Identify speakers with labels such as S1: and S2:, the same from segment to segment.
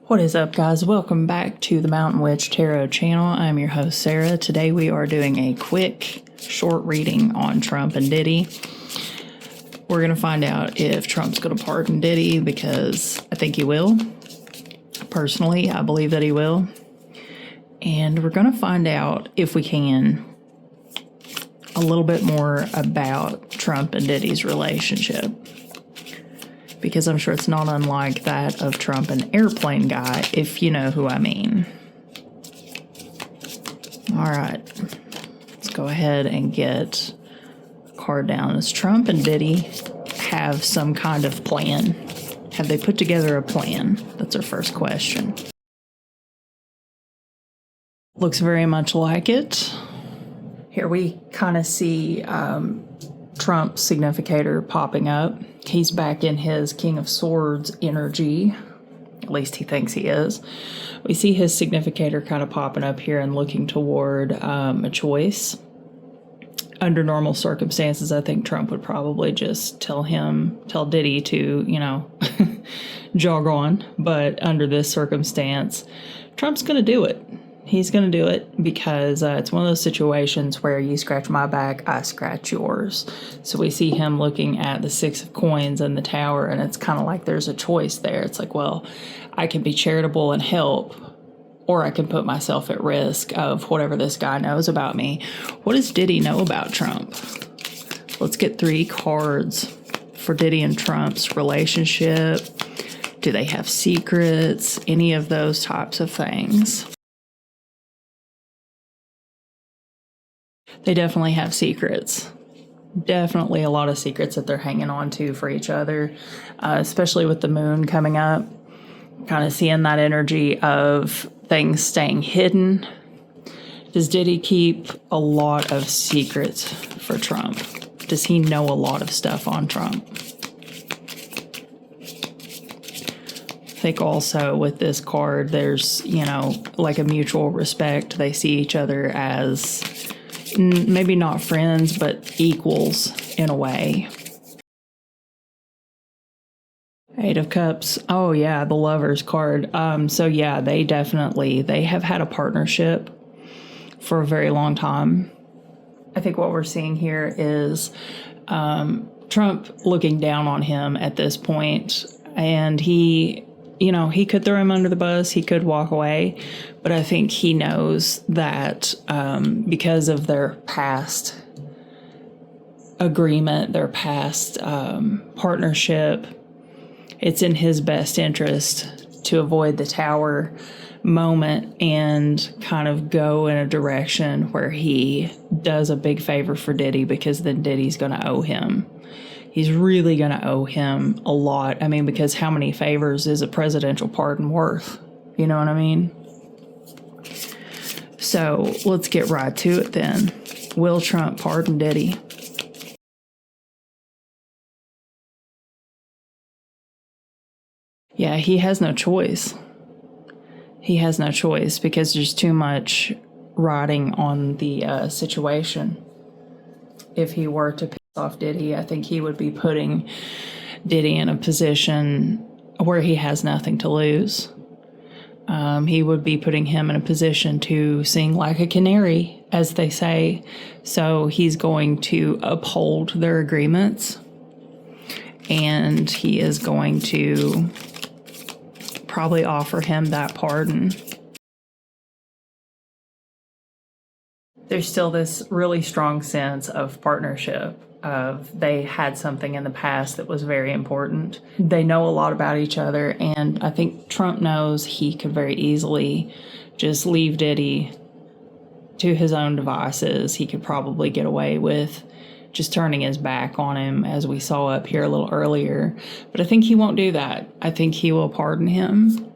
S1: What is up, guys? Welcome back to the Mountain Witch Tarot channel. I'm your host, Sarah. Today we are doing a quick, short reading on Trump and Diddy. We're going to find out if Trump's going to pardon Diddy, because I think he will. Personally, I believe that he will. And we're going to find out, if we can, a little bit more about Trump and Diddy's relationship, because I'm sure it's not unlike that of Trump and Airplane Guy, if you know who I mean. All right, let's go ahead and get a card down. Does Trump and Diddy have some kind of plan? Have they put together a plan? That's our first question. Looks very much like it. Here we kind of see Trump's significator popping up. He's back in his King of Swords energy. At least he thinks he is. We see his significator kind of popping up here and looking toward a choice. Under normal circumstances, I think Trump would probably just tell Diddy to, jog on. But under this circumstance, Trump's going to do it. He's going to do it because it's one of those situations where you scratch my back, I scratch yours. So we see him looking at the Six of Coins and the Tower, and it's kind of like there's a choice there. It's like, well, I can be charitable and help, or I can put myself at risk of whatever this guy knows about me. What does Diddy know about Trump? Let's get 3 cards for Diddy and Trump's relationship. Do they have secrets? Any of those types of things. They definitely have secrets. Definitely a lot of secrets that they're hanging on to for each other, especially with the moon coming up. Kind of seeing that energy of things staying hidden. Does Diddy keep a lot of secrets for Trump? Does he know a lot of stuff on Trump? I think also with this card, there's, like a mutual respect. They see each other as maybe not friends, but equals in a way. 8 of Cups. Oh yeah, the Lovers card. So yeah, they have had a partnership for a very long time. I think what we're seeing here is Trump looking down on him at this point, and he could throw him under the bus, he could walk away, but I think he knows that because of their past agreement, their past partnership, it's in his best interest to avoid the Tower moment and kind of go in a direction where he does a big favor for Diddy, because then Diddy's going to owe him. He's really going to owe him a lot. I mean, because how many favors is a presidential pardon worth? You know what I mean? So let's get right to it then. Will Trump pardon Diddy? Yeah, he has no choice. He has no choice because there's too much riding on the situation. If he were to piss off Diddy, I think he would be putting Diddy in a position where he has nothing to lose. He would be putting him in a position to sing like a canary, as they say. So he's going to uphold their agreements, and he is going to probably offer him that pardon. There's still this really strong sense of partnership, of they had something in the past that was very important. They know a lot about each other, and I think Trump knows he could very easily just leave Diddy to his own devices. He could probably get away with just turning his back on him, as we saw up here a little earlier. But I think he won't do that. I think he will pardon him,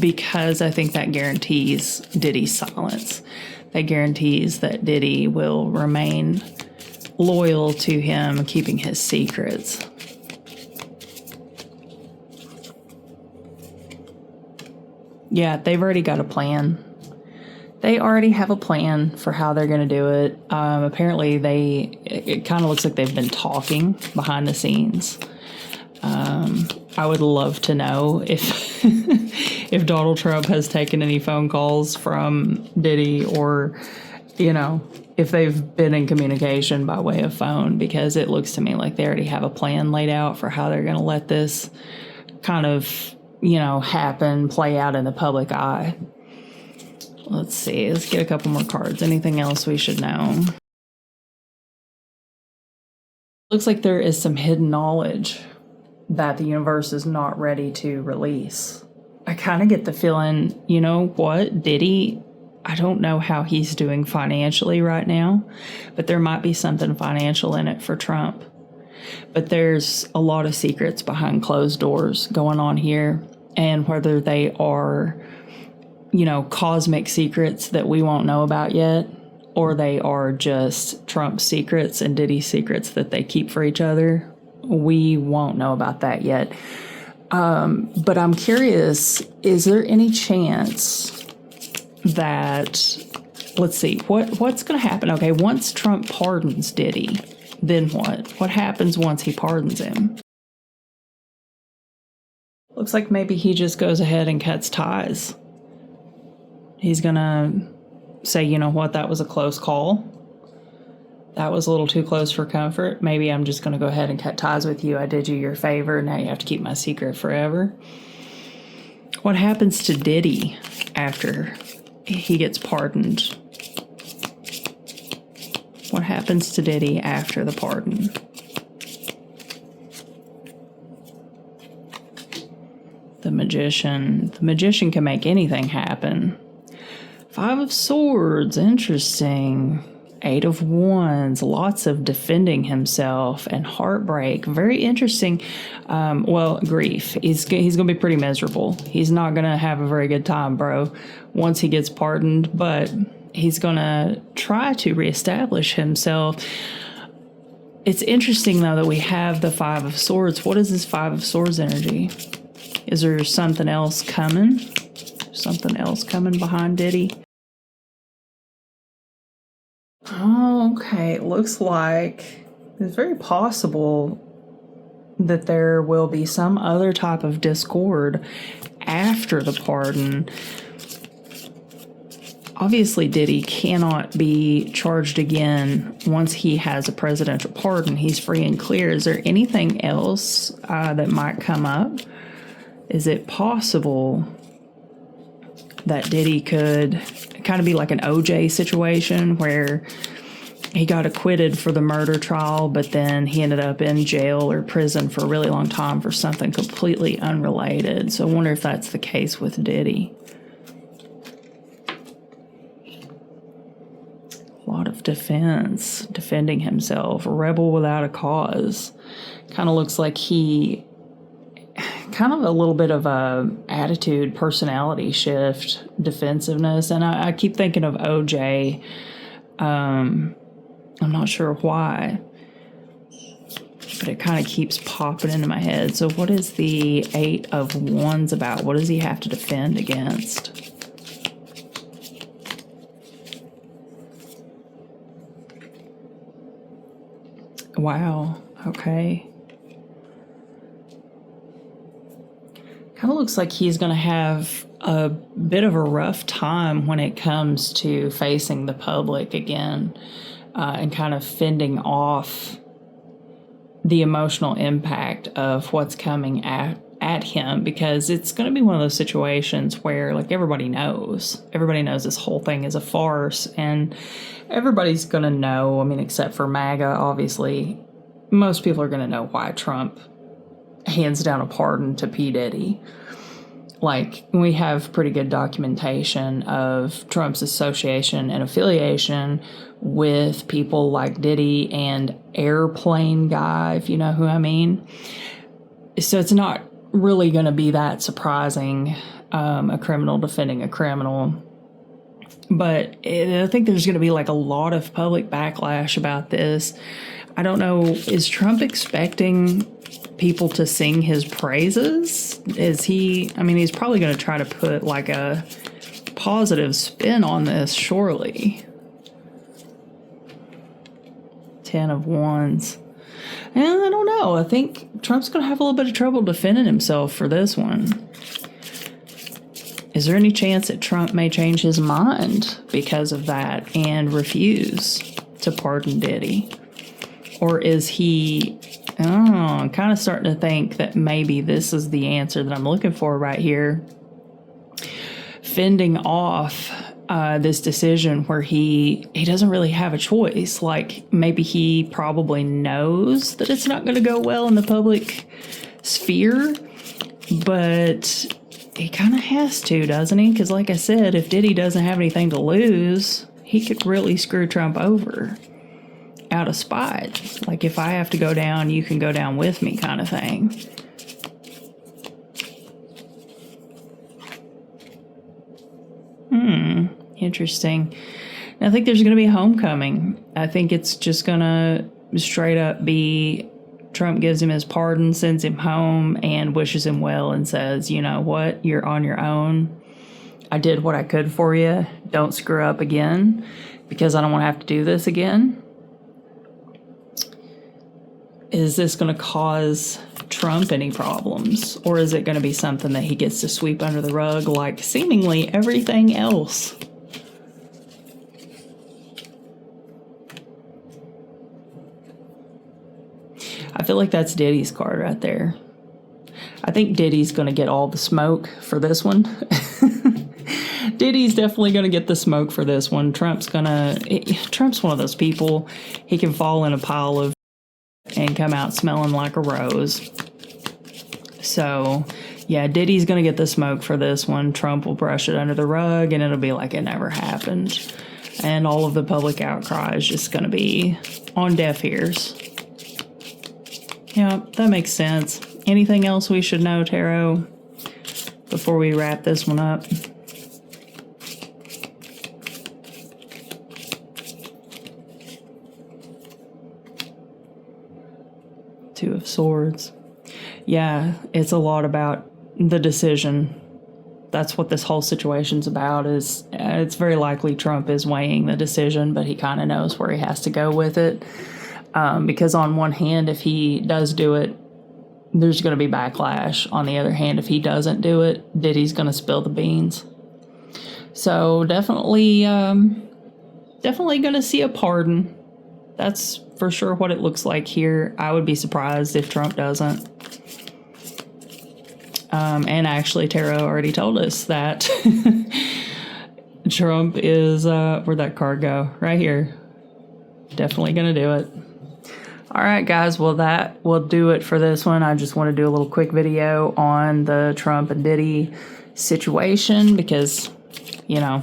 S1: because I think that guarantees Diddy's silence. That guarantees that Diddy will remain loyal to him, keeping his secrets. Yeah, they've already got a plan. They already have a plan for how they're going to do it. Apparently, it kind of looks like they've been talking behind the scenes. I would love to know if if Donald Trump has taken any phone calls from Diddy, or, if they've been in communication by way of phone, because it looks to me like they already have a plan laid out for how they're going to let this kind of, happen, play out in the public eye. Let's see. Let's get a couple more cards. Anything else we should know? Looks like there is some hidden knowledge that the universe is not ready to release. I kind of get the feeling, you know what, Diddy, I don't know how he's doing financially right now, but there might be something financial in it for Trump. But there's a lot of secrets behind closed doors going on here, and whether they are, cosmic secrets that we won't know about yet, or they are just Trump's secrets and Diddy's secrets that they keep for each other, we won't know about that yet. But I'm curious, is there any chance that, let's see, what's going to happen? Okay, once Trump pardons Diddy, then what? What happens once he pardons him? Looks like maybe he just goes ahead and cuts ties. He's going to say, you know what, that was a close call. That was a little too close for comfort. Maybe I'm just going to go ahead and cut ties with you. I did you your favor. Now you have to keep my secret forever. What happens to Diddy after he gets pardoned? What happens to Diddy after the pardon? The Magician. The Magician can make anything happen. 5 of Swords. Interesting. 8 of Wands. Lots of defending himself and heartbreak. Very interesting. Grief. He's going to be pretty miserable. He's not going to have a very good time, bro, once he gets pardoned, but he's going to try to reestablish himself. It's interesting, though, that we have the 5 of Swords. What is this 5 of Swords energy? Is there something else coming? Something else coming behind Diddy? Oh, okay. It looks like it's very possible that there will be some other type of discord after the pardon. Obviously, Diddy cannot be charged again once he has a presidential pardon. He's free and clear. Is there anything else that might come up? Is it possible that Diddy could kind of be like an OJ situation where he got acquitted for the murder trial, but then he ended up in jail or prison for a really long time for something completely unrelated? So I wonder if that's the case with Diddy. A lot of defense, defending himself, a rebel without a cause. Kind of looks like he, kind of a little bit of a attitude, personality shift, defensiveness. And I keep thinking of OJ. I'm not sure why, but it kind of keeps popping into my head. So what is the 8 of Wands about? What does he have to defend against? Wow. Okay. Kind of looks like he's going to have a bit of a rough time when it comes to facing the public again, and kind of fending off the emotional impact of what's coming at him, because it's going to be one of those situations where, like, everybody knows this whole thing is a farce, and everybody's going to know, I mean, except for MAGA, obviously, most people are going to know why Trump hands down a pardon to P. Diddy. Like, we have pretty good documentation of Trump's association and affiliation with people like Diddy and Airplane Guy, if you know who I mean. So it's not really going to be that surprising, a criminal defending a criminal. But I think there's going to be like a lot of public backlash about this. I don't know, is Trump expecting people to sing his praises? Is he, I mean, he's probably going to try to put like a positive spin on this, surely. 10 of Wands. And I don't know. I think Trump's going to have a little bit of trouble defending himself for this one. Is there any chance that Trump may change his mind because of that and refuse to pardon Diddy? Or is he, I don't know, I'm kind of starting to think that maybe this is the answer that I'm looking for right here. Fending off this decision where he doesn't really have a choice. Like, maybe he probably knows that it's not going to go well in the public sphere, but he kind of has to, doesn't he? Because like I said, if Diddy doesn't have anything to lose, he could really screw Trump over out of spite. Like, if I have to go down, you can go down with me kind of thing. Interesting. I think there's going to be a homecoming. I think it's just going to straight up be Trump gives him his pardon, sends him home, and wishes him well and says, you know what, you're on your own. I did what I could for you. Don't screw up again, because I don't want to have to do this again. Is this going to cause Trump any problems? Or is it going to be something that he gets to sweep under the rug like seemingly everything else? I feel like that's Diddy's card right there. I think Diddy's going to get all the smoke for this one. Diddy's definitely going to get the smoke for this one. Trump's one of those people, he can fall in a pile of and come out smelling like a rose. So, yeah, Diddy's going to get the smoke for this one. Trump will brush it under the rug, and it'll be like it never happened. And all of the public outcry is just going to be on deaf ears. Yeah, that makes sense. Anything else we should know, Tarot, before we wrap this one up? Two of Swords. Yeah, it's a lot about the decision. That's what this whole situation's about. Is it's very likely Trump is weighing the decision, but he kind of knows where he has to go with it. Because on one hand, if he does do it, there's going to be backlash. On the other hand, if he doesn't do it, Diddy's going to spill the beans. So definitely going to see a pardon. That's for sure what it looks like here. I would be surprised if Trump doesn't. And actually, Tarot already told us that Trump is, where'd that card go? Right here. Definitely going to do it. All right, guys. Well, that will do it for this one. I just want to do a little quick video on the Trump and Diddy situation because, you know,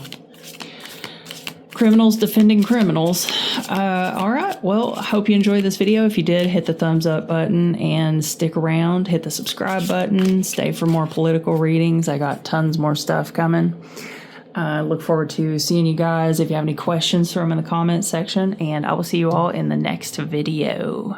S1: criminals defending criminals. All right. Well, I hope you enjoyed this video. If you did, hit the thumbs up button and stick around. Hit the subscribe button. Stay for more political readings. I got tons more stuff coming. Look forward to seeing you guys. If you have any questions, throw them in the comments section, and I will see you all in the next video.